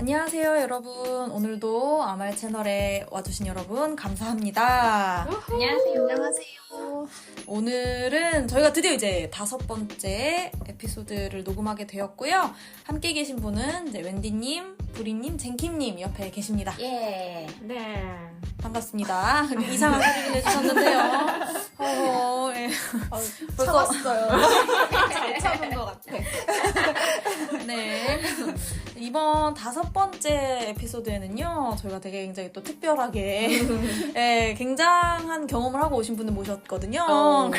안녕하세요 여러분. 오늘도 아말 채널에 와주신 여러분 감사합니다. 안녕하세요. 오늘은 저희가 드디어 이제 5번째 에피소드를 녹음하게 되었고요. 함께 계신 분은 이제 웬디님, 부리님, 젠킴님 옆에 계십니다. 예. 네. 반갑습니다. 이상한 소리를 내주셨는데요. 예. 참았어요. 잘 참은 것 같아. 네. 이번 5번째 에피소드에는요, 저희가 되게 굉장히 또 특별하게, 예, 굉장한 경험을 하고 오신 분을 모셨거든요.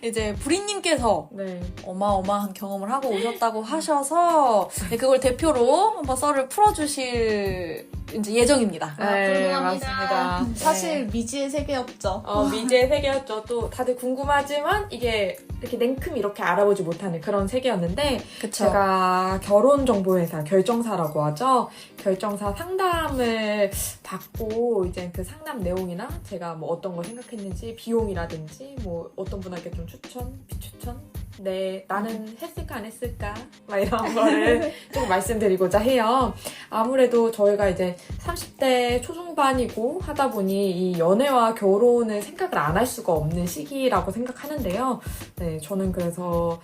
이제 부리님께서 네. 어마어마한 경험을 하고 오셨다고 하셔서, 네, 그걸 대표로 한번 썰을 풀어주실 이제 예정입니다. 네, 궁금합니다. 맞습니다. 사실 미지의 세계였죠. 미지의 세계였죠. 또 다들 궁금하지만 이게 이렇게 냉큼 이렇게 알아보지 못하는 그런 세계였는데 그쵸. 제가 결혼정보회사 결정사라고 하죠. 결정사 상담을 받고 이제 그 상담 내용이나 제가 뭐 어떤 걸 생각했는지 비용이라든지 뭐 어떤 분에게 좀 추천, 비추천 네, 나는 했을까 안 했을까 막 이런 거를 좀 말씀드리고자 해요. 아무래도 저희가 이제 30대 초중반이고 하다 보니 이 연애와 결혼을 생각을 안 할 수가 없는 시기라고 생각하는데요. 네, 저는 그래서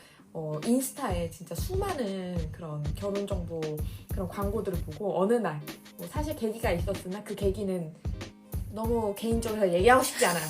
인스타에 진짜 수많은 그런 결혼 정보 그런 광고들을 보고 어느 날 뭐 사실 계기가 있었으나 그 계기는 너무 개인적으로 얘기하고 싶지 않아요.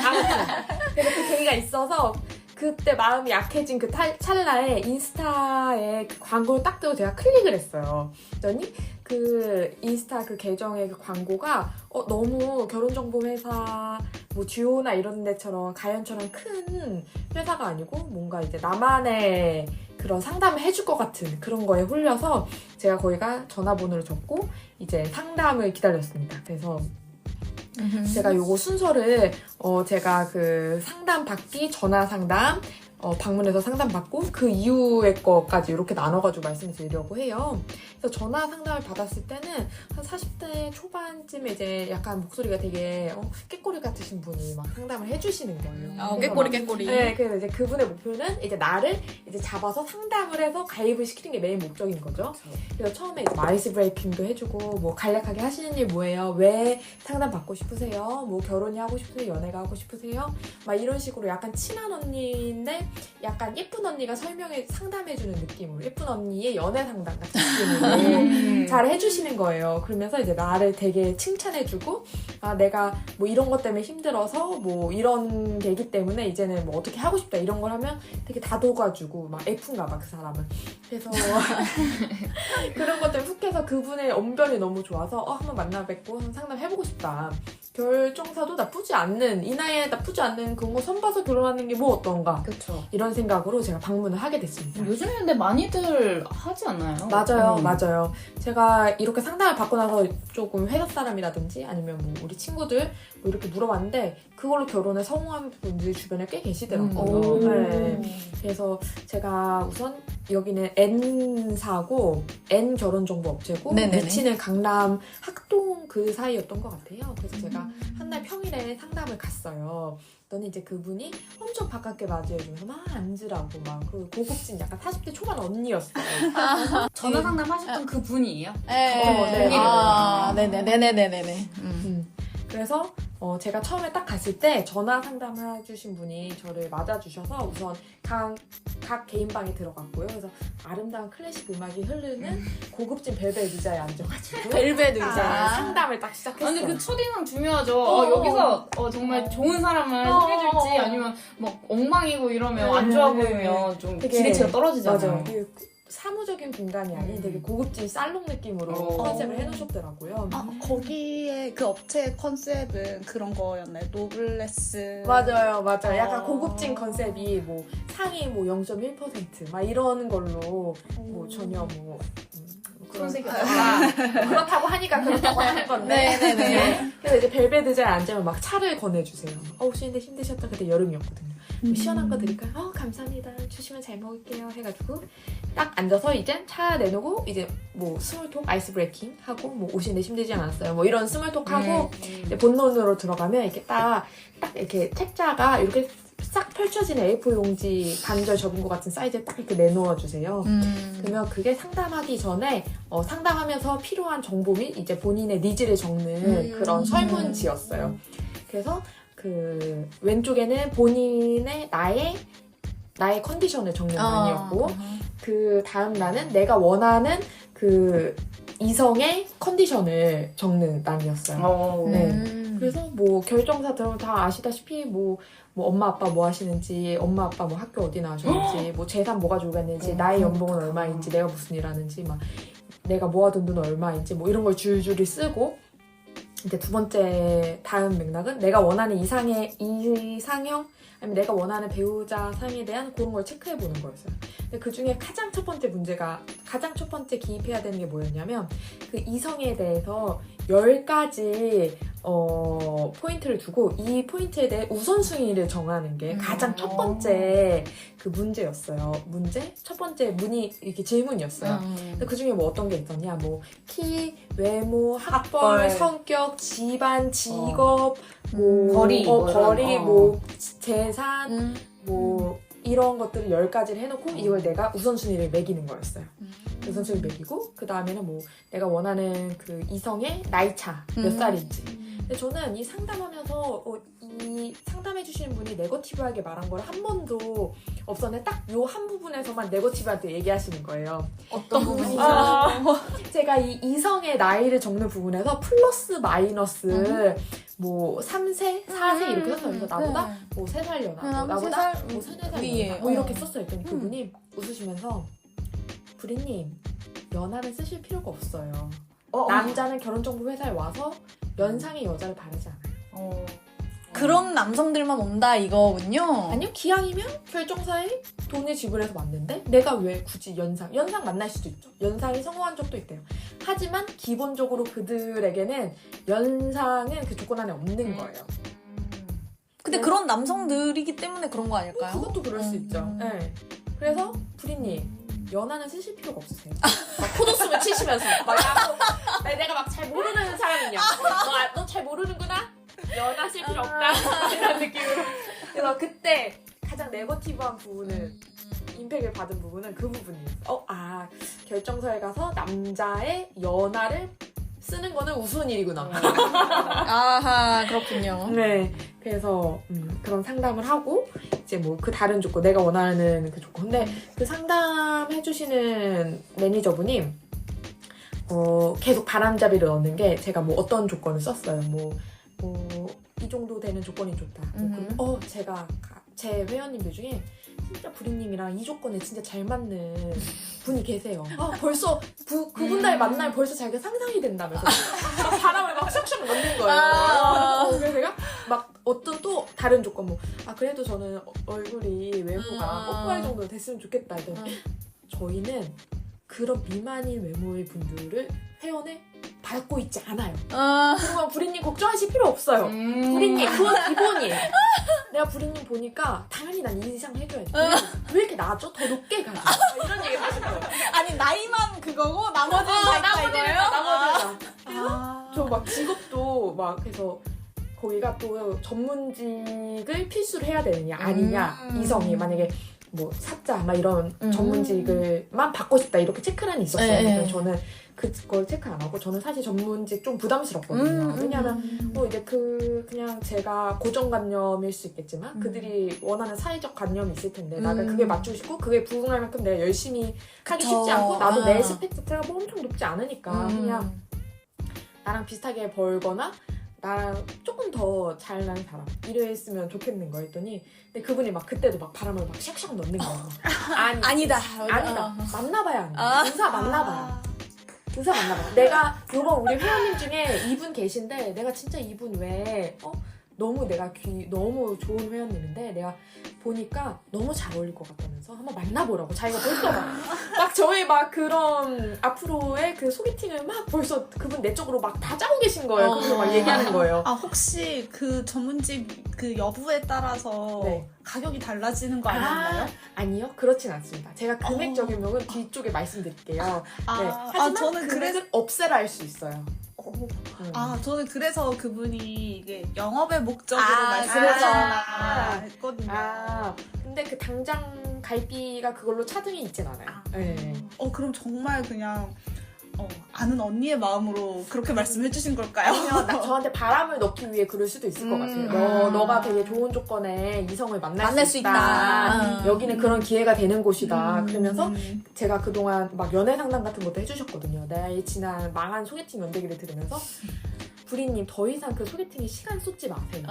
아무튼 그래서 그 계기가 있어서 그때 마음이 약해진 그 찰나에 인스타에 그 광고를 딱 뜨고 제가 클릭을 했어요. 그랬더니 그 인스타 그 계정의 그 광고가 너무 결혼정보회사 뭐 듀오나 이런 데처럼 가연처럼 큰 회사가 아니고 뭔가 이제 나만의 그런 상담을 해줄 것 같은 그런 거에 홀려서 제가 거기가 전화번호를 적고 이제 상담을 기다렸습니다. 그래서 제가 요거 순서를 제가 그 상담 받기 전화 상담 방문해서 상담 받고 그 이후의 거까지 이렇게 나눠가지고 말씀드리려고 해요. 그래서 전화 상담을 받았을 때는 한 40대 초반쯤에 이제 약간 목소리가 되게 깨꼬리 같으신 분이 막 상담을 해주시는 거예요. 깨꼬리. 네, 그래서 이제 그분의 목표는 이제 나를 이제 잡아서 상담을 해서 가입을 시키는 게 메인 목적인 거죠. 그래서 처음에 이제 아이스 브레이킹도 해주고 뭐 간략하게 하시는 일 뭐예요? 왜 상담 받고 싶으세요? 뭐 결혼이 하고 싶으세요? 연애가 하고 싶으세요? 막 이런 식으로 약간 친한 언니인데 약간 예쁜 언니가 상담해주는 느낌으로 예쁜 언니의 연애 상담 같은 느낌으로 잘 해주시는 거예요. 그러면서 이제 나를 되게 칭찬해주고 내가 뭐 이런 것 때문에 힘들어서 뭐 이런 계기 때문에 이제는 뭐 어떻게 하고 싶다 이런 걸 하면 되게 다독아주고 막 F인가 봐 그 사람은. 그래서 그런 것 때문에 훅 해서 그분의 언변이 너무 좋아서 한번 만나 뵙고 한번 상담해보고 싶다. 결정사도 나쁘지 않는 이 나이에 나쁘지 않는 그런 거 선봐서 결혼하는 게 뭐 어떤가 그렇죠. 이런 생각으로 제가 방문을 하게 됐습니다. 요즘에 근데 많이들 하지 않나요? 맞아요. 제가 이렇게 상담을 받고 나서 조금 회사 사람이라든지 아니면 뭐 우리 친구들 뭐 이렇게 물어봤는데 그걸로 결혼에 성공한 분들이 주변에 꽤 계시더라고요. 네. 그래서 제가 우선 여기는 N사고 N 결혼정보업체고 네네네. 위치는 강남 학동 그 사이였던 것 같아요. 그래서 제가 한 날 평일에 상담을 갔어요. 그랬더니 이제 그분이 엄청 반갑게 맞이해주면서 막 앉으라고 막 그 고급진 약간 40대 초반 언니였어요. 전화 상담 하셨던 그 분이에요? 네. 네네네네네. 그래서 제가 처음에 딱 갔을 때 전화 상담을 해주신 분이 저를 맞아주셔서 우선 각 개인 방에 들어갔고요. 그래서 아름다운 클래식 음악이 흐르는 고급진 벨벳 의자에 앉아가지고 벨벳 네, 의자. 상담을 딱 시작했어요. 아니 그 첫인상 중요하죠. 여기서 정말 좋은 사람을 소개해줄지 아니면 막 엉망이고 이러면 안 좋아 보이면 좀 되게 기대치가 떨어지잖아요. 맞아요. 되게 사무적인 공간이 아닌 되게 고급진 살롱 느낌으로 컨셉을 해놓으셨더라고요. 거기에 그 업체 컨셉은 그런 거였나요? 노블레스. 맞아요. 약간 고급진 컨셉이 뭐 상위 뭐 0.1%막 이런 걸로 뭐 전혀 뭐 그런 그렇다고 하니까 그렇다고 하는 건데. 네네네. 그래서 이제 벨벳 의자에 앉으면 막 차를 권해주세요. 혹시 근데 힘드셨다 그때 여름이었거든요. 뭐 시원한 거 드릴까요? 감사합니다. 주시면 잘 먹을게요. 해가지고 딱 앉아서 이제 차 내놓고 이제 뭐 스몰톡, 아이스 브레이킹 하고 뭐 오시는데 힘들지 않았어요. 뭐 이런 스몰톡 하고 이제 본론으로 들어가면 이렇게 딱 이렇게 책자가 이렇게 싹 펼쳐지는 A4 용지 반절 접은 것 같은 사이즈에 딱 이렇게 내놓아 주세요. 그러면 그게 상담하기 전에 상담하면서 필요한 정보 및 이제 본인의 니즈를 적는 그런 설문지였어요. 그래서 그 왼쪽에는 본인의 나의 컨디션을 적는 란이었고 그 다음 란은 내가 원하는 그 이성의 컨디션을 적는 란이었어요. 네. 그래서 뭐 결정사들은 다 아시다시피 뭐 엄마 아빠 뭐 하시는지, 엄마 아빠 뭐 학교 어디 나오셨는지, 뭐 재산 뭐가 들어갔는지, 나의 연봉은 얼마인지, 내가 무슨 일 하는지, 막 내가 모아둔 돈은 얼마인지 뭐 이런 걸 줄줄이 쓰고, 이제 두 번째 다음 맥락은 내가 원하는 이상형 아니면 내가 원하는 배우자 삶에 대한 그런 걸 체크해보는 거였어요. 근데 그 중에 가장 첫 번째 기입해야 되는 게 뭐였냐면 그 이성에 대해서 10가지 포인트를 두고 이 포인트에 대해 우선순위를 정하는 게 가장 첫 번째 그 문제였어요. 첫 번째 문이 이렇게 질문이었어요. 근데 그 중에 뭐 어떤 게 있었냐, 뭐 키, 외모, 학벌, 성격, 집안, 직업, 뭐 거리, 뭐 재산, 뭐 이런 것들을 10가지를 해놓고 이걸 내가 우선순위를 매기는 거였어요. 우선순위를 매기고 그 다음에는 뭐 내가 원하는 그 이성의 나이차 몇 살인지. 근데 저는 이 상담하면서 이 상담해주시는 분이 네거티브하게 말한 걸 한 번도 없었는데 딱 요 한 부분에서만 네거티브한테 얘기하시는 거예요. 어떤 부분이죠? 제가 이 이성의 나이를 적는 부분에서 플러스 마이너스 뭐 3세, 4세 이렇게 썼어요. 그래서 나보다 뭐 3살 연하, 나보다 뭐 3-4살 위에. 연하 뭐 이렇게 썼어요. 했더니 그분이 웃으시면서 브리님, 연하를 쓰실 필요가 없어요. 남자는 결혼정보 회사에 와서 연상의 여자를 바라지 않아요. 그런 남성들만 온다 이거군요. 아니요, 기왕이면 결정사에 돈을 지불해서 왔는데 내가 왜 굳이 연상 만날 수도 있죠. 연상이 성공한 적도 있대요. 하지만 기본적으로 그들에게는 연상은 그 조건 안에 없는 거예요. 근데 그런 남성들이기 때문에 그런 거 아닐까요? 그것도 그럴 수 있죠. 네. 그래서 브리님, 연하는 쓰실 필요가 없으세요. 막 코도숨을 치시면서 내가 막 잘 모르는 사람이냐, 너 잘 모르는구나, 연하 쓸 필요 없다 이런 느낌으로. 그래서 그때 가장 네거티브한 부분은 임팩을 받은 부분은 그 부분이에요. 결정서에 가서 남자의 연하를 쓰는 거는 우스운 일이구나. 아하, 그렇군요. 네, 그래서 그런 상담을 하고 이제 뭐 그 다른 조건, 내가 원하는 그 조건. 근데 그 상담해주시는 매니저분이 계속 바람잡이를 넣는 게, 제가 뭐 어떤 조건을 썼어요. 이 정도 되는 조건이 좋다. 그럼 제 회원님들 중에 진짜 브리님이랑 이 조건에 진짜 잘 맞는 분이 계세요. 벌써 그분 날 만날 벌써 자기가 상상이 된다면서 막 바람을 막 슉슉 넣는 거예요. 그래서 제가 막 어떤 또 다른 조건 그래도 저는 얼굴이 외모가 뽀뽀할 정도 됐으면 좋겠다. 저희는 그런 미만인 외모의 분들을 회원에 받고 있지 않아요. 그러면 브리님 걱정하실 필요 없어요. 브리님 그건 기본이에요. 내가 브리님 보니까 당연히 난 이 이상 해줘야지. 왜 이렇게 나아져? 더 높게 가죠. 이런 얘기를 하시는 거예요. 아니, 나이만 그거고 나머지는 다 있다 이거예요? 그래서 저 막 직업도 막 해서 거기가 또 전문직을 필수로 해야 되느냐 아니냐, 이성이 만약에 뭐 사자 막 이런 전문직을만 받고 싶다 이렇게 체크란이 있었어요. 근데 저는 그걸 체크 안 하고, 저는 사실 전문직 좀 부담스럽거든요. 왜냐하면 이제 그냥 제가 고정관념일 수 있겠지만 그들이 원하는 사회적 관념이 있을 텐데 나가 그게 맞추고 싶고 그게 부응할 만큼 내가 열심히 하기 쉽지 않고, 나도 내 스펙트가 뭐 엄청 높지 않으니까 그냥 나랑 비슷하게 벌거나 나랑 조금 더 잘난 사람 이랬으면 좋겠는 거 했더니, 근데 그분이 막 그때도 막 바람을 막 샥샥 넣는 거예요. 아니다. 만나봐야 하는 의사 만나봐야. 내가 요번 우리 회원님 중에 이분 계신데 내가 진짜 이분 외에 너무 너무 좋은 회원님인데 내가 보니까 너무 잘 어울릴 것 같다면서 한번 만나보라고 자기가 벌써 막 저의 막 그런 앞으로의 그 소개팅을 막 벌써 그분 내 쪽으로 막 다 짜고 계신 거예요. 그래서 막 얘기하는 거예요. 혹시 그 전문직 그 여부에 따라서 네. 가격이 달라지는 거 아니었나요? 아니요, 그렇진 않습니다. 제가 금액적인 부분 뒤쪽에 말씀드릴게요. 네. 하지만 저는 금액은 업셀할 수 있어요. 아, 저는 그래서 그분이 이게 영업의 목적으로 그래서. 말씀하셨나 했거든요. 근데 그 당장 갈비가 그걸로 차등이 있진 않아요. 네. 그럼 정말 그냥 아는 언니의 마음으로 그렇게 말씀해 주신 걸까요? 아니요, 저한테 바람을 넣기 위해 그럴 수도 있을 것 같아요. 너가 되게 좋은 조건에 이성을 만날 수 있다. 여기는 그런 기회가 되는 곳이다. 그러면서 제가 그동안 막 연애 상담 같은 것도 해주셨거든요. 나의 지난 망한 소개팅 연대기를 들으면서 부리님 더 이상 그 소개팅에 시간 쏟지 마세요.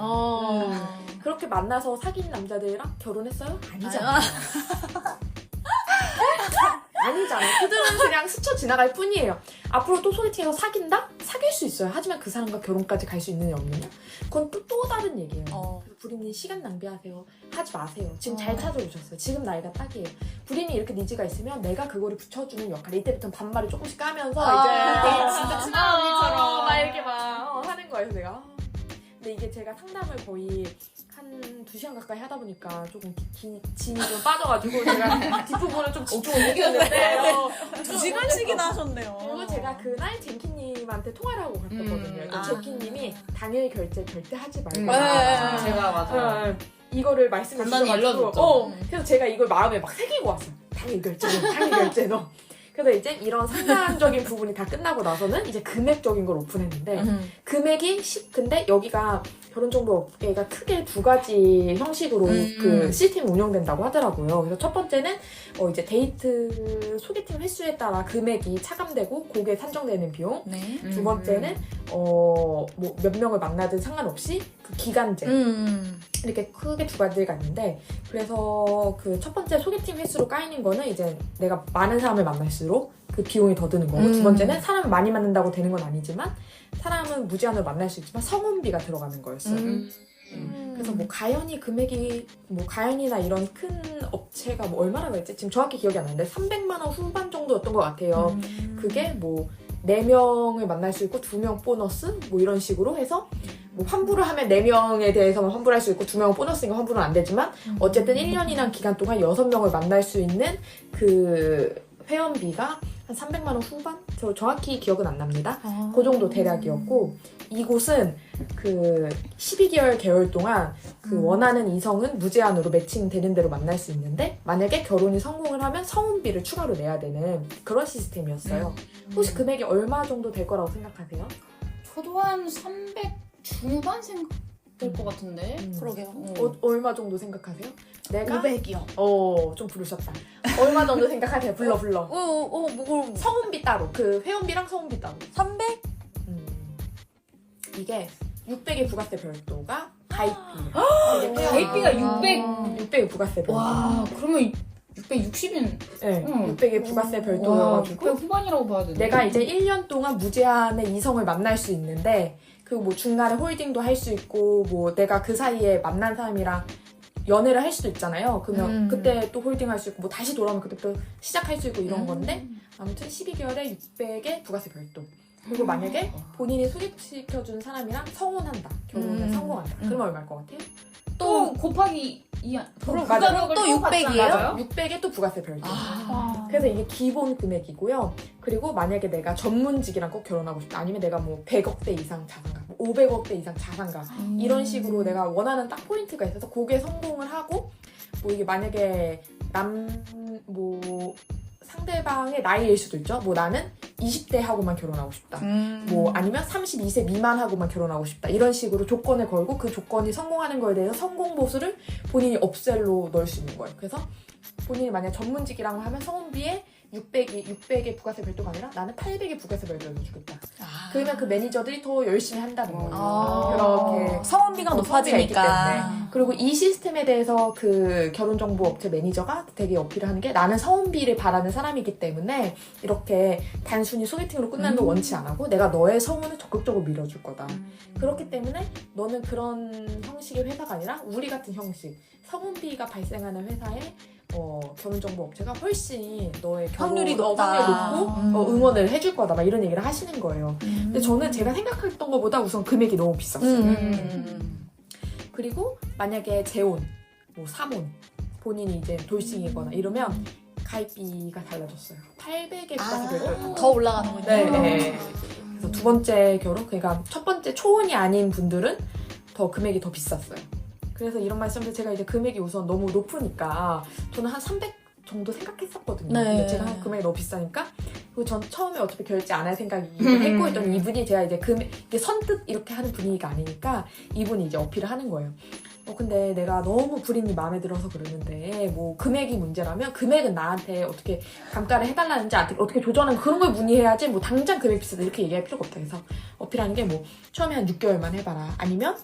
그렇게 만나서 사귄 남자들이랑 결혼했어요? 아니잖아요. 아니잖아요. 그들은 그냥 스쳐 지나갈 뿐이에요. 앞으로 또 소개팅에서 사귄다? 사귈 수 있어요. 하지만 그 사람과 결혼까지 갈 수 있느냐 없느냐? 그건 또 다른 얘기예요. 그래서 부리님 시간 낭비하세요. 하지 마세요. 지금 잘 찾아오셨어요. 지금 나이가 딱이에요. 부리님 이렇게 니즈가 있으면 내가 그거를 붙여주는 역할. 이때부터는 반말을 조금씩 까면서 이제 진짜 친한 언니처럼 막 이렇게 막 하는 거예요. 내가. 근데 이게 제가 상담을 거의 한 2시간 가까이 하다 보니까 조금 진이 좀 빠져가지고 제가 뒷부분을 좀 집중을 못했는데 2시간씩이나 하셨네요. 그리고 제가 그날 젠키님한테 통화를 하고 갔었거든요. 젠키님이 당일 결제 절대 하지 말고 제가 맞아요. 이거를 말씀해 단단히 주셔가지고 알려줬죠. 그래서 제가 이걸 마음에 막 새기고 왔어요. 당일 결제 너. 그래서 이제 이런 상담적인 부분이 다 끝나고 나서는 이제 금액적인 걸 오픈했는데 금액이 근데 여기가 결혼정보업계가 크게 2가지 형식으로 그 시스템이 운영된다고 하더라고요. 그래서 첫 번째는 이제 데이트 소개팅 횟수에 따라 금액이 차감되고 그게 산정되는 비용. 네. 두 번째는 뭐 몇 명을 만나든 상관없이 그 기간제. 이렇게 크게 2가지가 있는데 그래서 그 첫 번째 소개팅 횟수로 까이는 거는 이제 내가 많은 사람을 만날수록 그 비용이 더 드는 거고 두 번째는 사람을 많이 만난다고 되는 건 아니지만 사람은 무제한으로 만날 수 있지만 성원비가 들어가는 거였어요. 그래서 뭐 가연이 금액이 뭐 가연이나 이런 큰 업체가 뭐 얼마나 그랬지? 지금 정확히 기억이 안 나는데 300만 원 후반 정도였던 것 같아요. 그게 뭐 4명을 만날 수 있고 2명 보너스 뭐 이런 식으로 해서 뭐 환불을 하면 4명에 대해서만 환불할 수 있고 2명은 보너스니까 환불은 안 되지만 어쨌든 1년이란 기간 동안 6명을 만날 수 있는 그 회원비가 한 300만 원 후반? 저 정확히 기억은 안 납니다. 그 정도 대략이었고 이곳은 그 12개월 개월 동안 그 원하는 이성은 무제한으로 매칭되는 대로 만날 수 있는데 만약에 결혼이 성공을 하면 성운비를 추가로 내야 되는 그런 시스템이었어요. 혹시 금액이 얼마 정도 될 거라고 생각하세요? 저도 한 300 중반 생각될 것 같은데. 그러게요. 얼마 정도 생각하세요? 내가 500이요. 좀 부르셨다. 얼마 정도 생각하세요? 불러. 뭐, 성운비 따로. 그 회원비랑 성운비 따로. 300? 이게 600의 부가세 별도가 가입비예요. 가입비가 600의 부가세 별도. 와, 그러면 660인. 네, 600의 부가세 별도여가지고 600 후반이라고 봐야 되네. 내가 이제 1년 동안 무제한의 이성을 만날 수 있는데 그 뭐 중간에 홀딩도 할 수 있고 뭐 내가 그 사이에 만난 사람이랑 연애를 할 수도 있잖아요. 그러면 그때 또 홀딩할 수 있고 뭐 다시 돌아오면 그때부터 시작할 수 있고 이런 건데 아무튼 12개월에 600의 부가세 별도. 그리고 만약에 본인이 소개시켜준 사람이랑 성혼한다. 결혼에 성공한다. 그러면 얼마일 것 같아요? 또 곱하기 2. 맞아요. 또 600이에요? 600에 또 부가세 별도. 그래서 이게 기본 금액이고요. 그리고 만약에 내가 전문직이랑 꼭 결혼하고 싶다. 아니면 내가 뭐 100억대 이상 자산가, 뭐 500억대 이상 자산가 이런 식으로 내가 원하는 딱 포인트가 있어서 그게 성공을 하고 뭐 이게 만약에 상대방의 나이일 수도 있죠. 뭐 나는 20대 하고만 결혼하고 싶다. 뭐 아니면 32세 미만하고만 결혼하고 싶다. 이런 식으로 조건을 걸고 그 조건이 성공하는 거에 대해서 성공 보수를 본인이 업셀로 넣을 수 있는 거예요. 그래서 본인이 만약 전문직이라고 하면 성운비에 600의 부가세 별도가 아니라 나는 800의 부가세 별도를 주겠다. 그러면 그 매니저들이 더 열심히 한다는 거예요. 그렇게 성원비가 높아지니까. 그리고 이 시스템에 대해서 그 결혼정보업체 매니저가 되게 어필을 하는 게 나는 성운비를 바라는 사람이기 때문에 이렇게 단순히 소개팅으로 끝나는 걸 원치 안 하고 내가 너의 성운을 적극적으로 밀어줄 거다. 그렇기 때문에 너는 그런 형식의 회사가 아니라 우리 같은 형식 성운비가 발생하는 회사에 결혼정보업체가 훨씬 너의 확률이 높다. 높고 응원을 해줄 거다 막 이런 얘기를 하시는 거예요. 근데 저는 제가 생각했던 것보다 우선 금액이 너무 비쌌어요. 그리고 만약에 재혼, 뭐 삼혼, 본인이 이제 돌싱이거나 이러면 가입비가 달라졌어요. 800의 부가세 별도 더 올라가는군요. 네. 그래서 두 번째 결혼, 그러니까 첫 번째 초혼이 아닌 분들은 더 금액이 더 비쌌어요. 그래서 이런 말씀을 제가 이제 금액이 우선 너무 높으니까 저는 한 300 정도 생각했었거든요. 네. 근데 제가 금액이 너무 비싸니까 그리고 전 처음에 어차피 결제 안 할 생각이긴 했고 했더니 이분이 제가 이제 이게 선뜻 이렇게 하는 분위기가 아니니까 이분이 이제 어필을 하는 거예요. 근데 내가 너무 부린이 마음에 들어서 그러는데 뭐 금액이 문제라면 금액은 나한테 어떻게 감가를 해달라는지 어떻게 조정하는 그런 걸 문의해야지 뭐 당장 금액 비싸다 이렇게 얘기할 필요가 없다. 그래서 어필하는 게 뭐 처음에 한 6개월만 해봐라. 아니면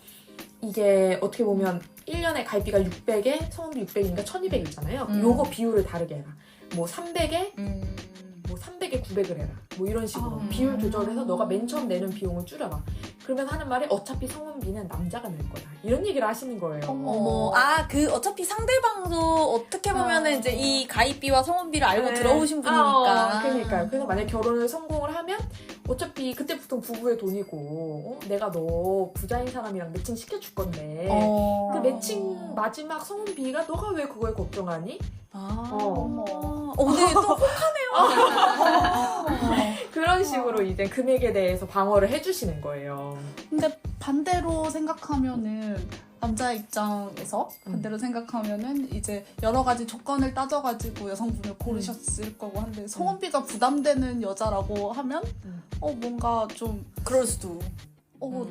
이게 어떻게 보면 1년에 가입비가 600에 성원비 600이니까 1200 있잖아요. 요거 비율을 다르게 해라. 뭐 300에 뭐 300에 900을 해라. 뭐 이런 식으로 비율 조절해서 너가 맨 처음 내는 비용을 줄여라. 그러면서 하는 말이 어차피 성원비는 남자가 낼 거다. 이런 얘기를 하시는 거예요. 어머, 그 어차피 상대방도 어떻게 보면은 이제 이 가입비와 성원비를 알고 네. 들어오신 분이니까. 그러니까요. 그래서 만약 결혼을 성공을 하면 어차피 그때부터 부부의 돈이고 내가 너 부자인 사람이랑 매칭 시켜줄 건데 그 매칭 마지막 성원비가 너가 왜 그걸 걱정하니? 근데 또 그런 식으로 이제 금액에 대해서 방어를 해주시는 거예요. 근데 반대로 생각하면은 남자 입장에서 반대로 생각하면은 이제 여러 가지 조건을 따져가지고 여성분을 고르셨을 거고 한데 성원비가 부담되는 여자라고 하면 뭔가 좀 그럴 수도.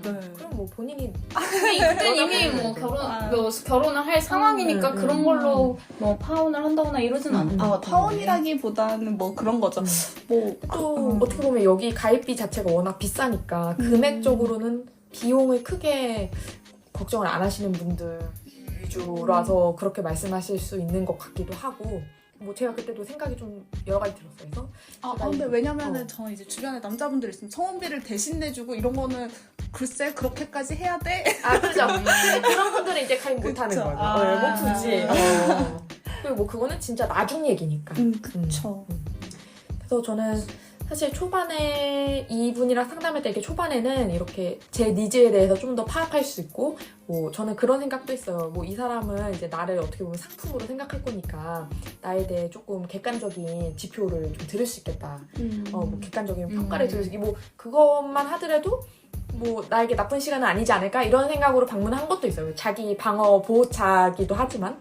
네. 그럼 뭐 본인이 이때 이미 뭐 결혼을 할 상황이니까 그런 걸로 뭐 파혼을 한다거나 이러진 않는 것 같아요. 파혼이라기보다는 뭐 그런 거죠. 또 어떻게 보면 여기 가입비 자체가 워낙 비싸니까 금액적으로는 비용을 크게 걱정을 안 하시는 분들 위주라서 그렇게 말씀하실 수 있는 것 같기도 하고 뭐 제가 그때도 생각이 좀 여러 가지 들었어요. 그래서 근데 왜냐면은 저는 이제 주변에 남자분들 있으면 성원비를 대신 내주고 이런 거는 글쎄 그렇게까지 해야 돼? 그죠. 그런 분들은 이제 가입 못하는 그쵸. 거죠. 뭐 굳이. 그리고 뭐 그거는 진짜 나중 얘기니까. 그쵸. 그래서 저는 사실 초반에 이분이랑 상담할 때 이렇게 초반에는 이렇게 제 니즈에 대해서 좀 더 파악할 수 있고 뭐 저는 그런 생각도 있어요. 뭐 이 사람은 이제 나를 어떻게 보면 상품으로 생각할 거니까 나에 대해 조금 객관적인 지표를 좀 들을 수 있겠다. 뭐 객관적인 평가를 들을 수 있게 뭐 그것만 하더라도 뭐 나에게 나쁜 시간은 아니지 않을까 이런 생각으로 방문한 것도 있어요. 자기 방어 보호차기도 하지만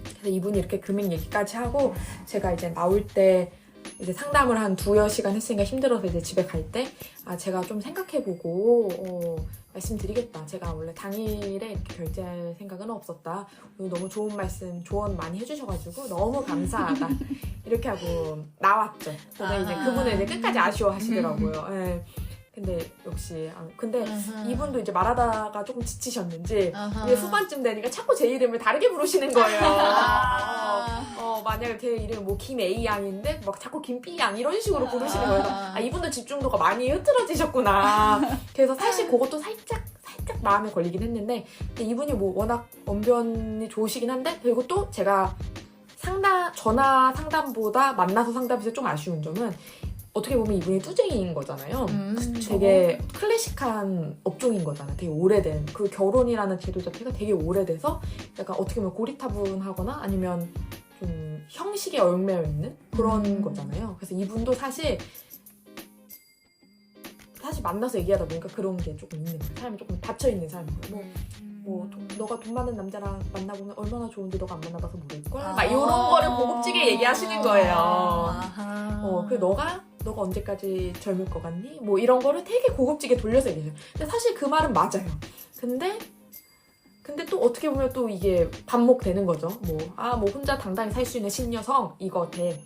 그래서 이분이 이렇게 금액 얘기까지 하고 제가 이제 나올 때 이제 상담을 한 2-시간 했으니까 힘들어서 이제 집에 갈 때 제가 좀 생각해보고 말씀드리겠다. 제가 원래 당일에 이렇게 결제할 생각은 없었다. 오늘 너무 좋은 말씀, 조언 많이 해주셔가지고 너무 감사하다. 이렇게 하고 나왔죠. 근데 이제 그분은 이제 끝까지 아쉬워하시더라고요. 네. 근데 역시 근데 이분도 이제 말하다가 조금 지치셨는지 이제 후반쯤 되니까 자꾸 제 이름을 다르게 부르시는 거예요. 만약에 제 이름이 뭐 김 A 양인데 막 자꾸 김 B 양 이런 식으로 부르시는 거예요. 이분도 집중도가 많이 흐트러지셨구나. 그래서 사실 그것도 살짝 마음에 걸리긴 했는데 근데 이분이 뭐 워낙 언변이 좋으시긴 한데 그리고 또 제가 전화 상담보다 만나서 상담에서 좀 아쉬운 점은 어떻게 보면 이분이 뚜쟁이인 거잖아요. 되게 클래식한 업종인 거잖아요. 되게 오래된 그 결혼이라는 제도 자체가 되게 오래돼서 약간 어떻게 보면 고리타분하거나 아니면 좀 형식에 얽매여 있는 그런 거잖아요. 그래서 이분도 사실 만나서 얘기하다 보니까 그런 게 조금 있는 거예요. 사람이 조금 닫혀있는 사람이에요. 너가 돈 많은 남자랑 만나보면 얼마나 좋은데 너가 안 만나봐서 모를걸? 막 이런 거를 고급지게 얘기하시는 거예요. 그리고 너가 언제까지 젊을 것 같니? 뭐 이런 거를 되게 고급지게 돌려서 얘기해요. 근데 사실 그 말은 맞아요. 근데 또 어떻게 보면 또 이게 반목되는 거죠. 뭐 혼자 당당히 살 수 있는 신여성 이거 돼.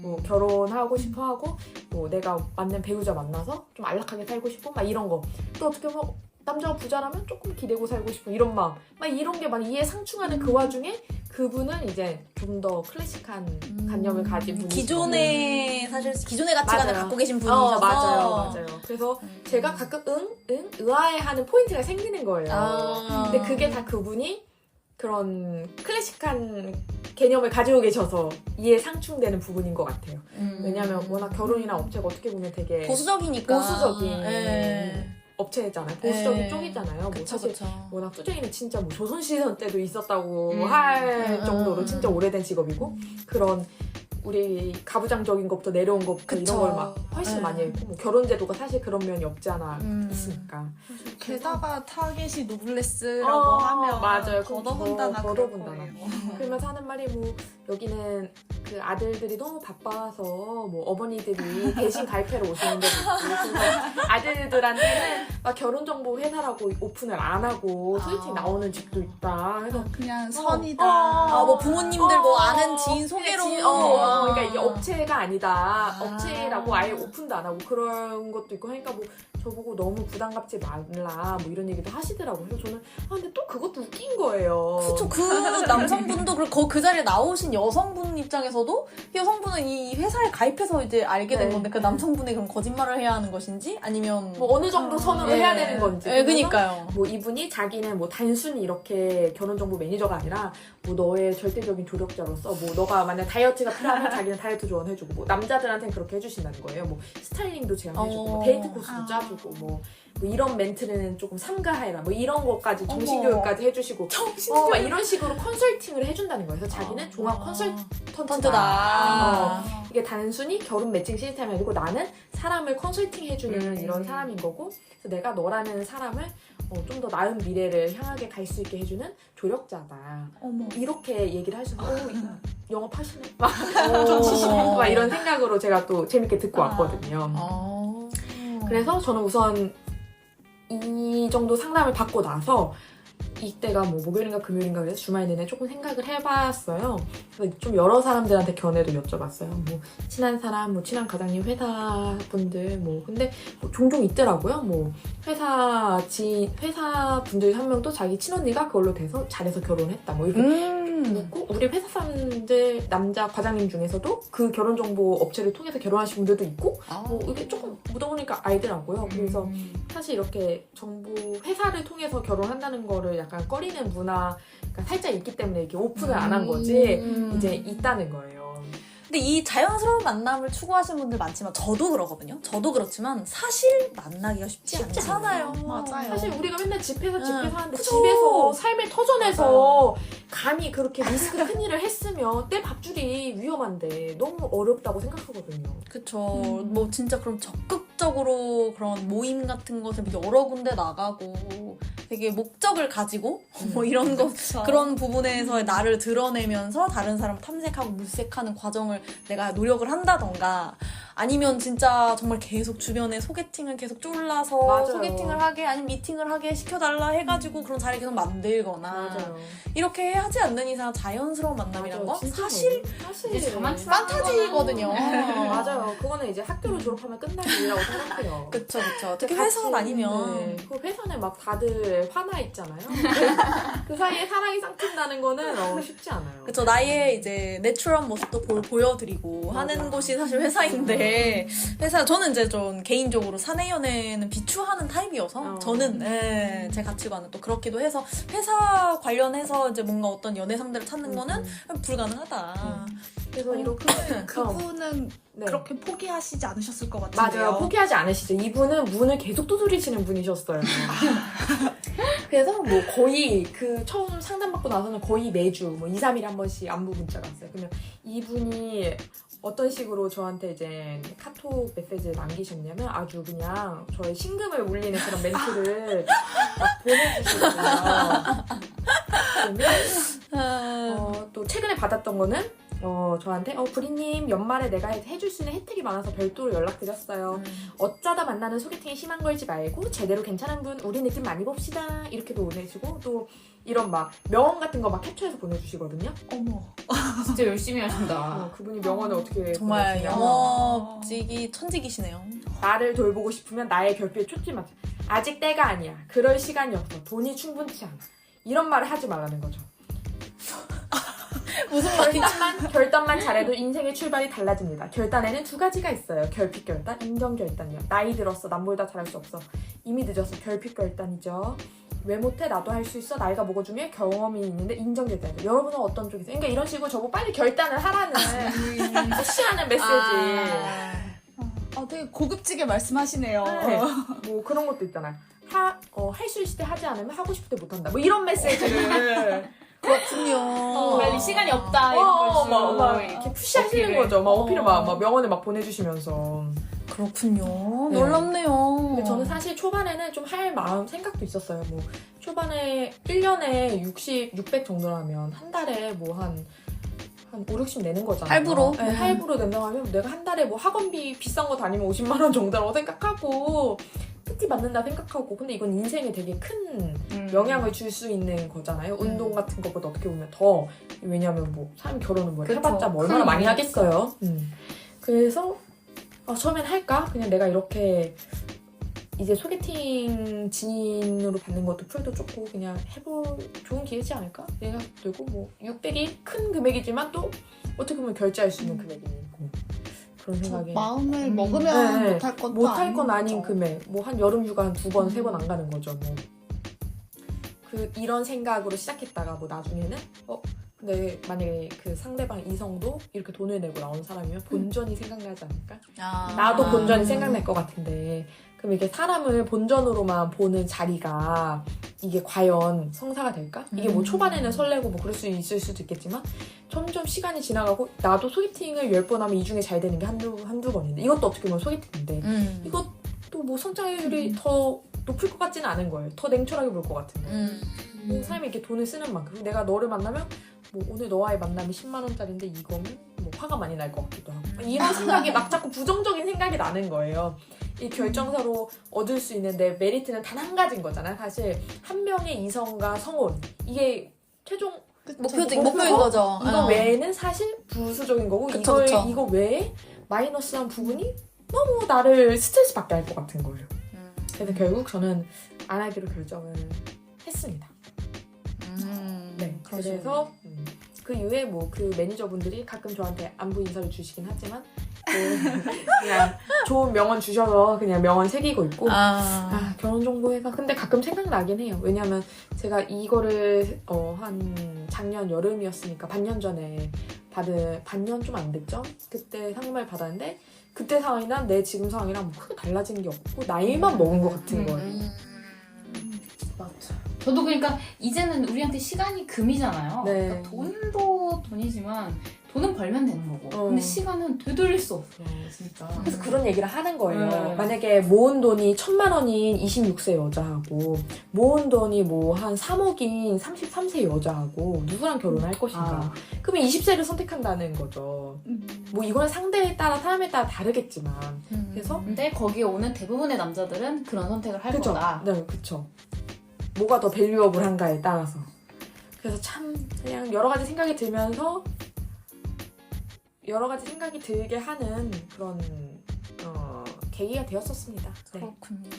뭐 결혼하고 싶어 하고 뭐 내가 맞는 배우자 만나서 좀 안락하게 살고 싶어 막 이런 거. 또 어떻게 보면 남자가 부자라면 조금 기대고 살고 싶은 이런 마음 막 이런 게 막 이해 상충하는 그 와중에 그분은 이제 좀 더 클래식한 관념을 가진 분이시고 기존의 가치관을 갖고 계신 분이셔서 맞아요. 그래서 제가 가끔 의아해하는 포인트가 생기는 거예요. 근데 그게 다 그분이 그런 클래식한 개념을 가지고 계셔서 이해 상충되는 부분인 것 같아요. 왜냐하면 워낙 결혼이나 업체가 어떻게 보면 되게 보수적이니까 보수적인 업체잖아요. 보수적인 쪽이잖아요. 그쵸, 사실 그쵸. 워낙 뚜쟁이는 진짜 뭐 조선시대 때도 있었다고 할 정도로 진짜 오래된 직업이고 그런 우리 가부장적인 것부터 내려온 것부터 그쵸. 이런 걸 막 훨씬 네. 많이 했고 뭐 결혼제도가 사실 그런 면이 없지 않아 있으니까. 게다가 타겟이 노블레스라고 하면 맞아요. 더더군다나 그럴 더더군다나. 거예요. 그러면서 하는 말이 뭐 여기는 그 아들들이 너무 바빠서 뭐 어머니들이 대신 가입하러 오시는 데도 있고 그래서 아들들한테는 막 결혼정보 회사라고 오픈을 안 하고 소개팅 나오는 집도 있다. 그래서 그냥 선이다. 뭐 부모님들 뭐 아는 지인 소개로. 그러니까 이게 업체가 아니다. 업체라고 아예 오픈도 안 하고 그런 것도 있고 하니까 뭐 저보고 너무 부담 갖지 말라 뭐 이런 얘기도 하시더라고요. 그래서 저는 근데 또 그것도 웃긴 거예요. 그쵸. 그 남성분도 그리고 그 자리에 나오신 여성분 입장에서도 여성분은 이 회사에 가입해서 이제 알게 된 네. 건데 그 남성분이 그럼 거짓말을 해야 하는 것인지 아니면 뭐 어느 정도 선으로 해야 되는 건지. 네, 그니까요. 뭐 이분이 자기는 뭐 단순히 이렇게 결혼정보 매니저가 아니라 뭐 너의 절대적인 조력자로서 뭐 너가 만약 다이어트가 필요하면 자기는 다이어트 조언해주고 뭐 남자들한테는 그렇게 해주신다는 거예요. 뭐 스타일링도 제안해주고 뭐 데이트 코스도 짜주고 뭐 이런 멘트는 조금 삼가해라 뭐 이런 것까지 정신교육까지 해주시고 막 이런 식으로 컨설팅을 해준다는 거예요. 그래서 자기는 종합 컨설턴트다. 이게 단순히 결혼 매칭 시스템이 아니고 나는 사람을 컨설팅 해주는 이런 사람인 거고 그래서 내가 너라는 사람을 좀 더 나은 미래를 향하게 갈 수 있게 해주는 조력자다. 어머. 이렇게 얘기를 하셔서 영업하시네. 좀 치시네. 막 이런 생각으로 제가 또 재밌게 듣고 왔거든요. 그래서 저는 우선 이 정도 상담을 받고 나서 이때가 뭐 목요일인가 금요일인가 그래서 주말 내내 조금 생각을 해봤어요. 그래서 좀 여러 사람들한테 견해도 여쭤봤어요. 뭐 친한 사람, 뭐 친한 과장님, 회사 분들 뭐 근데 뭐 종종 있더라고요. 뭐 회사 분들 한 명도 자기 친언니가 그걸로 돼서 잘해서 결혼했다. 뭐 이렇게 묻고 우리 회사 사람들 남자 과장님 중에서도 그 결혼 정보 업체를 통해서 결혼하신 분들도 있고 뭐 이게 조금 묻어보니까 알더라고요. 그래서 사실 이렇게 정보 회사를 통해서 결혼한다는 거를 약간 꺼리는 문화가 살짝 있기 때문에 이렇게 오픈을 안 한 거지 이제 있다는 거예요. 근데 이 자연스러운 만남을 추구하시는 분들 많지만 저도 그러거든요. 저도 그렇지만 사실 만나기가 쉽지 않잖아요. 맞아요. 사실 우리가 맨날 집에서 하는데 그쵸. 집에서 삶의 터전에서 감히 그렇게 리스크 큰 일을 했으면 내 밥줄이 위험한데 너무 어렵다고 생각하거든요. 그쵸. 뭐 진짜 그럼 적극적으로 그런 모임 같은 것을 여러 군데 나가고 되게 목적을 가지고 뭐 이런 거 그런 부분에서 나를 드러내면서 다른 사람을 탐색하고 물색하는 과정을 내가 노력을 한다던가 아니면 진짜 정말 계속 주변에 소개팅을 계속 쫄라서 맞아요. 소개팅을 하게 아니면 미팅을 하게 시켜달라 해가지고 그런 자리 계속 만들거나 맞아요. 이렇게 하지 않는 이상 자연스러운 만남이란 건 사실 이제 저만 판타지거든요. 맞아요. 그거는 이제 학교를 졸업하면 끝날 일이라고 생각해요. 그쵸. 특히 회사가 아니면. 그 회사는 막 다들 화나 있잖아요. 그 사이에 사랑이 쌍튼다는 거는 쉽지 않아요. 그쵸. 나의 이제 내추럴한 모습도 보여드리고 하는 곳이 사실 회사인데 저는 이제 좀 개인적으로 사내 연애는 비추하는 타입이어서 저는 제 가치관은 또 그렇기도 해서 회사 관련해서 이제 뭔가 어떤 연애 상대를 찾는 거는 불가능하다. 그래서 이렇게 그분은 네. 그렇게 포기하시지 않으셨을 것 같은데요. 맞아요. 포기하지 않으시죠. 이분은 문을 계속 두드리시는 분이셨어요. 그래서 뭐 거의 그 처음 상담받고 나서는 거의 매주 뭐 2, 3일에 한 번씩 안부 문자가 왔어요. 그러면 이분이 어떤 식으로 저한테 이제 카톡 메시지를 남기셨냐면 아주 그냥 저의 심금을 울리는 그런 멘트를 막 보내주시거든요. 그러면 또 최근에 받았던 거는 저한테 브리님 연말에 내가 해줄 수 있는 혜택이 많아서 별도로 연락드렸어요. 어쩌다 만나는 소개팅에 심한 걸지 말고 제대로 괜찮은 분 우리 느낌 많이 봅시다. 이렇게도 보내시고 또 이런 막 명언 같은 거 막 캡처해서 보내주시거든요. 어머. 진짜 열심히 하신다. 그분이 명언을 어떻게 정말 보내시냐면 영업직이 천직이시네요. 나를 돌보고 싶으면 나의 결핍에 쫓지 마. 아직 때가 아니야. 그럴 시간이 없어. 돈이 충분치 않아. 이런 말을 하지 말라는 거죠. 무슨 말인지. 결단만 잘해도 인생의 출발이 달라집니다. 결단에는 두 가지가 있어요. 결핍 결단, 인정 결단이요. 나이 들었어. 남보다 잘할 수 없어. 이미 늦었어. 결핍 결단이죠. 왜 못해? 나도 할 수 있어. 나이가 뭐가 중요해? 경험이 있는데 인정 결단이죠. 여러분은 어떤 쪽이세요? 그러니까 이런 식으로 저보고 빨리 결단을 하라는 푸시하는 메시지. 되게 고급지게 말씀하시네요. 네. 뭐 그런 것도 있잖아요. 할 수 있을 때 하지 않으면 하고 싶을 때 못한다. 뭐 이런 메시지를 그렇군요. 관리 시간이 없다 이런 걸 막 이렇게 푸시하시는 어필을. 거죠. 막 어필을 막 명언을 막 보내주시면서. 그렇군요. 네. 놀랍네요. 근데 저는 사실 초반에는 좀 할 마음 생각도 있었어요. 뭐 초반에 1년에 600 정도라면 한 달에 뭐 한 5, 60 내는 거잖아요. 할부로? 네, 할부로 낸다고 하면 내가 한 달에 뭐 학원비 비싼 거 다니면 50만 원 정도라고 생각하고 PT 받는다 생각하고 근데 이건 인생에 되게 큰 영향을 줄 수 있는 거잖아요. 운동 같은 것보다 어떻게 보면 더 왜냐면 뭐 사람이 결혼은 뭐 그쵸. 해봤자 뭐 얼마나 많이 하겠어요. 그래서 처음엔 할까? 그냥 내가 이렇게 이제 소개팅 진으로 받는 것도 풀도 좁고 그냥 좋은 기회지 않을까? 생각 들고 뭐 600이 큰 금액이지만 또 어떻게 보면 결제할 수 있는 금액이고 그런 생각에 마음을 먹으면 네, 못할 것도 못할 건 아닌 거죠. 금액 뭐 한 여름 휴가 한 2번, 3번 안 가는 거죠 뭐. 이런 생각으로 시작했다가 뭐 나중에는 근데 만약에 그 상대방 이성도 이렇게 돈을 내고 나온 사람이면 본전이 생각나지 않을까? 나도 본전이 생각날 것 같은데 그럼 이게 사람을 본전으로만 보는 자리가 이게 과연 성사가 될까? 이게 뭐 초반에는 설레고 뭐 그럴 수 있을 수도 있겠지만 점점 시간이 지나가고 나도 소개팅을 10번 하면 이 중에 잘 되는 게 한두 번인데 이것도 어떻게 보면 소개팅인데 이것도 뭐 성장률이 더 높을 것 같지는 않은 거예요. 더 냉철하게 볼 것 같은데 뭐 사람이 이렇게 돈을 쓰는 만큼 내가 너를 만나면 뭐 오늘 너와의 만남이 10만 원짜리인데 이거면 뭐 화가 많이 날 것 같기도 하고 이런 생각이 막 자꾸 부정적인 생각이 나는 거예요. 이 결정사로 얻을 수 있는 내 메리트는 단 한 가지인 거잖아요. 사실 한 명의 이성과 성혼 이게 최종 목표인 거죠. 이거 외에는 사실 부수적인 거고 그쵸. 이거 외에 마이너스한 부분이 너무 나를 스트레스 받게 할 것 같은 거예요. 그래서 결국 저는 안 하기로 결정을 했습니다. 네, 그래서 그 이후에 뭐 그 매니저분들이 가끔 저한테 안부 인사를 주시긴 하지만 그냥 좋은 명언 주셔서 그냥 명언 새기고 있고 결혼정보회가 근데 가끔 생각나긴 해요. 왜냐면 제가 이거를 한 작년 여름이었으니까 반년 전에 반년 좀 안 됐죠? 그때 상담을 받았는데 그때 상황이랑 내 지금 상황이랑 뭐 크게 달라진 게 없고 나이만 먹은 것 같은 거예요. 맞죠. 저도 그러니까 이제는 우리한테 시간이 금이잖아요. 네. 그러니까 돈도 돈이지만 돈은 벌면 되는 거고 근데 시간은 되돌릴 수 없어 진짜. 그래서 그런 얘기를 하는 거예요. 네. 만약에 모은 돈이 1,000만 원인 26세 여자하고 모은 돈이 뭐 한 3억인 33세 여자하고 누구랑 결혼할 것인가. 그러면 20세를 선택한다는 거죠. 뭐 이거는 상대에 따라 사람에 따라 다르겠지만 그래서 근데 거기에 오는 대부분의 남자들은 그런 선택을 할 그쵸? 거다. 네, 그쵸. 뭐가 더 밸류어블한가에 따라서. 그래서 참 그냥 여러 가지 생각이 들면서 여러 가지 생각이 들게 하는 그런 계기가 되었었습니다. 네. 그렇군요.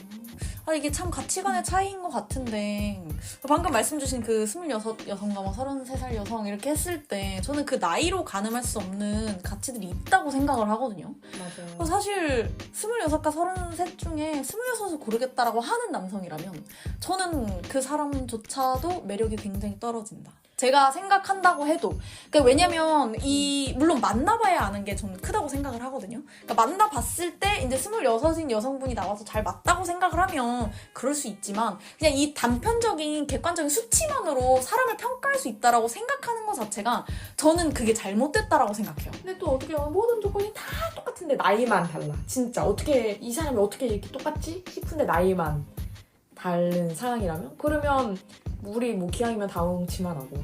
이게 참 가치관의 차이인 것 같은데 방금 말씀 주신 그 26 여성과 뭐 33살 여성 이렇게 했을 때 저는 그 나이로 가늠할 수 없는 가치들이 있다고 생각을 하거든요. 맞아요. 사실 26과 33 중에 26을 고르겠다라고 하는 남성이라면 저는 그 사람조차도 매력이 굉장히 떨어진다. 제가 생각한다고 해도. 그러니까 왜냐면 물론 만나봐야 아는 게 저는 크다고 생각을 하거든요. 그러니까 만나봤을 때 이제 26인 여성분이 나와서 잘 맞다고 생각을 하면 그럴 수 있지만 그냥 이 단편적인 객관적인 수치만으로 사람을 평가할 수 있다라고 생각하는 것 자체가 저는 그게 잘못됐다라고 생각해요. 근데 또 어떻게 보면 모든 조건이 다 똑같은데 나이만 달라. 진짜 어떻게 이 사람이 어떻게 이렇게 똑같지 싶은데 나이만 다른 상황이라면 그러면 우리 뭐 기왕이면 다홍치만 하고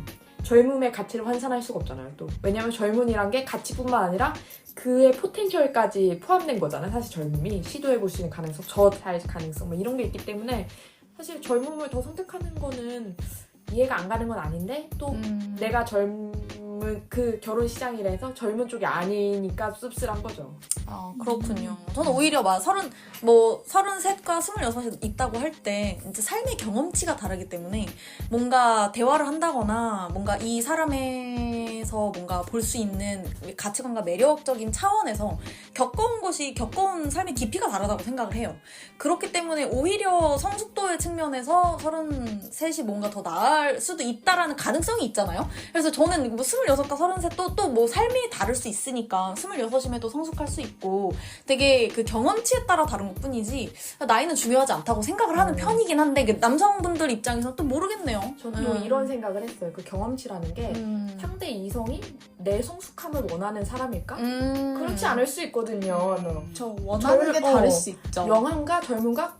젊음의 가치를 환산할 수가 없잖아요. 또 왜냐면 젊은이란 게 가치뿐만 아니라 그의 포텐셜까지 포함된 거잖아요. 사실 젊음이 시도해볼 수 있는 가능성, 잘 가능성 뭐 이런 게 있기 때문에 사실 젊음을 더 선택하는 거는 이해가 안 가는 건 아닌데 또 내가 그 결혼 시장이라서 젊은 쪽이 아니니까 씁쓸한 거죠. 그렇군요. 저는 오히려 33과 26이 있다고 할 때 이제 삶의 경험치가 다르기 때문에 뭔가 대화를 한다거나 뭔가 이 사람에서 입장에서 뭔가 볼 수 있는 가치관과 매력적인 차원에서 겪어온 삶의 깊이가 다르다고 생각을 해요. 그렇기 때문에 오히려 성숙도의 측면에서 33이 뭔가 더 나을 수도 있다라는 가능성이 있잖아요. 그래서 저는 뭐 26과 33도 또 뭐 삶이 다를 수 있으니까 26임에도 성숙할 수 있고 되게 그 경험치에 따라 다른 것 뿐이지 나이는 중요하지 않다고 생각을 하는 편이긴 한데 그 남성분들 입장에서는 또 모르겠네요. 저는 이런 생각을 했어요. 그 경험치라는 게 상대 이성이 내 성숙함을 원하는 사람일까? 그렇지 않을 수 있거든요. 저 원하는 게 다를 수 있죠. 영한가 젊은가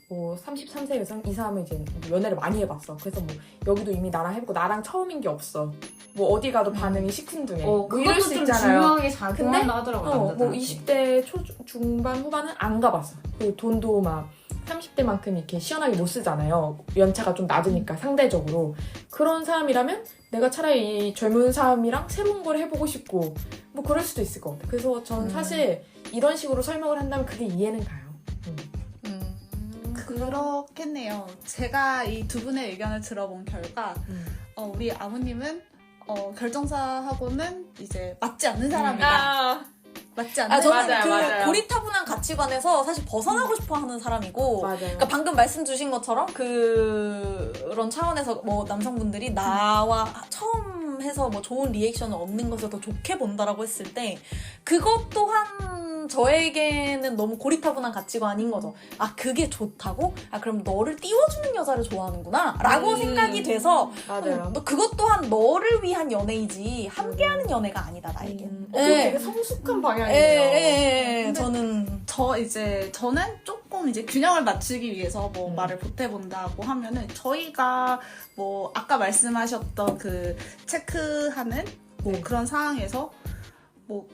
뭐 33세 이 사람은 이제 연애를 많이 해봤어. 그래서 뭐 여기도 이미 나랑 해보고 나랑 처음인 게 없어. 뭐 어디 가도 반응이 시큰둥해. 뭐 이럴 수 좀 있잖아요. 중요하게 작용한다 하더라고요. 뭐 남자들한테. 20대 중반 후반은 안 가봤어. 그리고 돈도 막 30대만큼 이렇게 시원하게 못 쓰잖아요. 연차가 좀 낮으니까 상대적으로. 그런 사람이라면 내가 차라리 이 젊은 사람이랑 새로운 걸 해보고 싶고 뭐 그럴 수도 있을 것 같아. 그래서 저는 사실 이런 식으로 설명을 한다면 그게 이해는 가요. 그렇겠네요. 제가 이 두 분의 의견을 들어본 결과 우리 아무님은 결정사하고는 이제 맞지 않는 사람이다. 맞지 않는 저는 맞아요, 그 맞아요. 고리타분한 가치관에서 사실 벗어나고 싶어 하는 사람이고 맞아요. 그러니까 방금 말씀 주신 것처럼 그런 차원에서 뭐 남성분들이 나와 처음 해서 뭐 좋은 리액션을 얻는 것을 더 좋게 본다라고 했을 때 그것 또한 저에게는 너무 고리타분한 가치관인 거죠. 아 그게 좋다고? 아 그럼 너를 띄워주는 여자를 좋아하는구나 라고 생각이 돼서 맞아요. 너 그것 또한 너를 위한 연애이지 함께하는 연애가 아니다 나에겐. 되게 성숙한 방향이에요. 예, 근데 저는 저는 조금 이제 균형을 맞추기 위해서 뭐 말을 보태본다고 하면은 저희가 뭐 아까 말씀하셨던 그 체크하는 뭐 그런 상황에서 뭐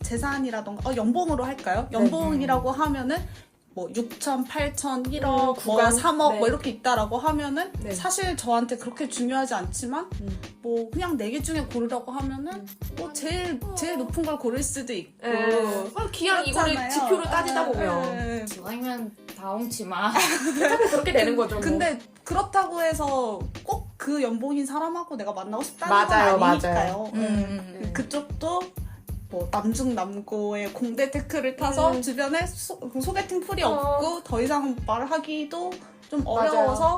재산이라던가 연봉으로 할까요? 연봉이라고 하면은 뭐 6천, 8천, 1억, 뭐 구간, 3억 네. 뭐 이렇게 있다라고 하면은 네. 사실 저한테 그렇게 중요하지 않지만 뭐 그냥 4개 중에 고르라고 하면은 뭐 제일 높은 걸 고를 수도 있고 기왕 이거를 그렇잖아요. 지표로 따지다 보면 네. 기왕이면 다 엉치 마. 자꾸 그렇게 되는 거죠. 뭐. 근데 그렇다고 해서 꼭 그 연봉인 사람하고 내가 만나고 싶다는 맞아요, 건 아니니까요. 맞아요. 그쪽도 뭐 남중남고의 공대 테크를 타서 주변에 소개팅 풀이 없고 더 이상 말하기도 좀 어려워서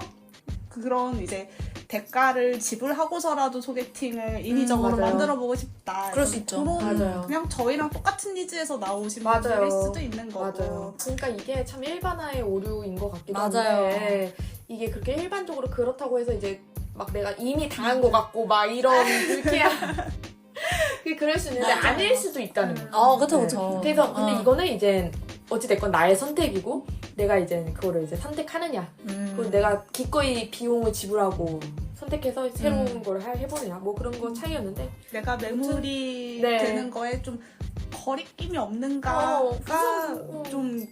그런 이제 대가를 지불하고서라도 소개팅을 인위적으로 맞아요. 만들어보고 싶다. 그럴 수 있죠. 그런 맞아요. 그냥 저희랑 똑같은 니즈에서 나오신 맞아요. 분들일 수도 있는 거고. 맞아요. 그러니까 이게 참 일반화의 오류인 것 같기도 맞아요. 한데 이게 그렇게 일반적으로 그렇다고 해서 이제 막 내가 이미 당한 것 같고 막 이런 불쾌한 그게 그럴 수 있는데 아닐 수도 있다는 거죠. 그쵸 그쵸. 그래서 근데 이거는 이제 어찌됐건 나의 선택이고 내가 이제 그거를 이제 선택하느냐 그리고 내가 기꺼이 비용을 지불하고 선택해서 새로운 걸 해보느냐 뭐 그런 거 차이였는데 내가 매물이 네. 되는 거에 좀 거리낌이 없는가가 좀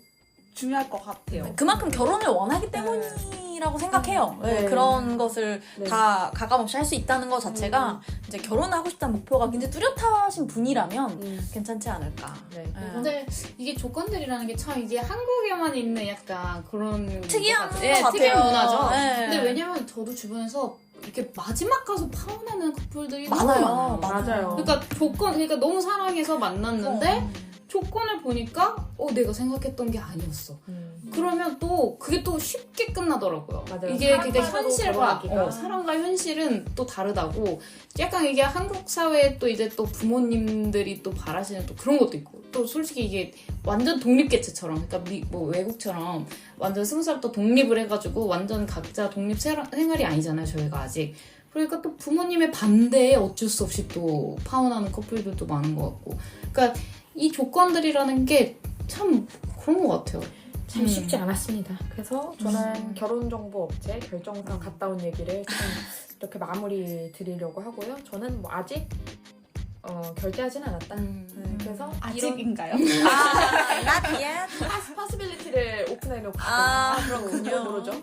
중요할 것 같아요. 그만큼 결혼을 원하기 때문이라고 생각해요. 네. 그런 것을 네. 다 가감없이 할 수 있다는 것 자체가 이제 결혼하고 싶다는 목표가 굉장히 뚜렷하신 분이라면 괜찮지 않을까. 네. 근데 이게 조건들이라는 게 참 이게 한국에만 있는 약간 그런 특이한 것 것 같아요. 같아요. 특이한 문화죠. 네. 근데 왜냐면 저도 주변에서 이렇게 마지막 가서 파혼하는 커플들이 너무 많아요. 많아요. 그러니까 너무 사랑해서 만났는데 조건을 보니까 내가 생각했던 게 아니었어. 그러면 또 그게 또 쉽게 끝나더라고요. 맞아요. 이게 그러니까 사랑과도 현실과 결혼하기가. 사랑과 현실은 또 다르다고. 약간 이게 한국 사회에 또 이제 또 부모님들이 또 바라시는 또 그런 것도 있고. 또 솔직히 이게 완전 독립개체처럼, 그러니까 뭐 외국처럼 완전 20살부터 독립을 해가지고 완전 각자 독립 생활이 아니잖아요, 저희가 아직. 그러니까 또 부모님의 반대에 어쩔 수 없이 또 파혼하는 커플들도 많은 것 같고. 그러니까 이 조건들이라는 게 참 그런 것 같아요. 참 쉽지 않았습니다. 그래서 저는 결혼정보업체 결정사 갔다 온 얘기를 좀 이렇게 마무리 드리려고 하고요. 저는 뭐 아직 결제하진 않았다. 그래서 아직인가요? not yet. 파스빌리티를 오픈해놓고 그렇군요. 모르죠.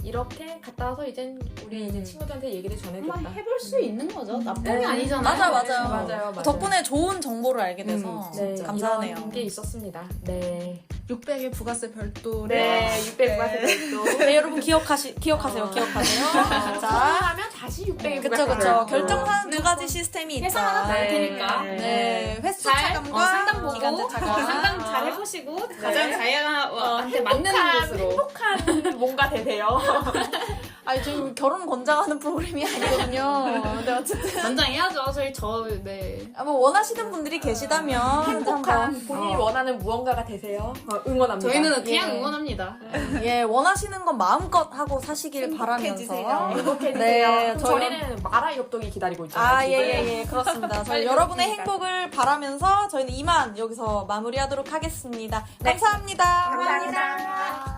이렇게 갔다 와서 이제 우리 이제 친구들한테 얘기를 전해줬다. 한번 해볼 수 있는 거죠. 나쁜 게 네. 아니잖아요. 맞아요. 덕분에 좋은 정보를 알게 돼서 네, 감사하네요. 이런 게 있었습니다. 네. 600의 부가세 별도를 네, 600 부가세도 네, 여러분 기억하세요. 기억하세요. 자, 자, 하면 다시 600의 그쵸, 부가세 그쵸. 결정사는 두 가지 시스템이 있다. 회사 하나 다를 테니까. 네, 횟수 잘, 차감과 상담 보고, 기간제 차감. 상담 잘 해보시고, 가장 자기한테 맞는 곳으로. 행복한 뭔가 되세요. 아니, 지금 결혼 권장하는 프로그램이 아니거든요. 근데 어쨌든. 권장해야죠. 네. 뭐 원하시는 분들이 계시다면 행복한 본인이 원하는 무언가가 되세요. 응원합니다. 저희는 그냥 예. 응원합니다. 예, 원하시는 건 마음껏 하고 사시길 행복해지세요. 바라면서. 행복해지세요. 네, 저희는 마라 엽떡이 기다리고 있잖아요. 아, 지금. 예, 그렇습니다. 저희 여러분의 행복을 바라면서 저희는 이만 여기서 마무리하도록 하겠습니다. 감사합니다. 감사합니다.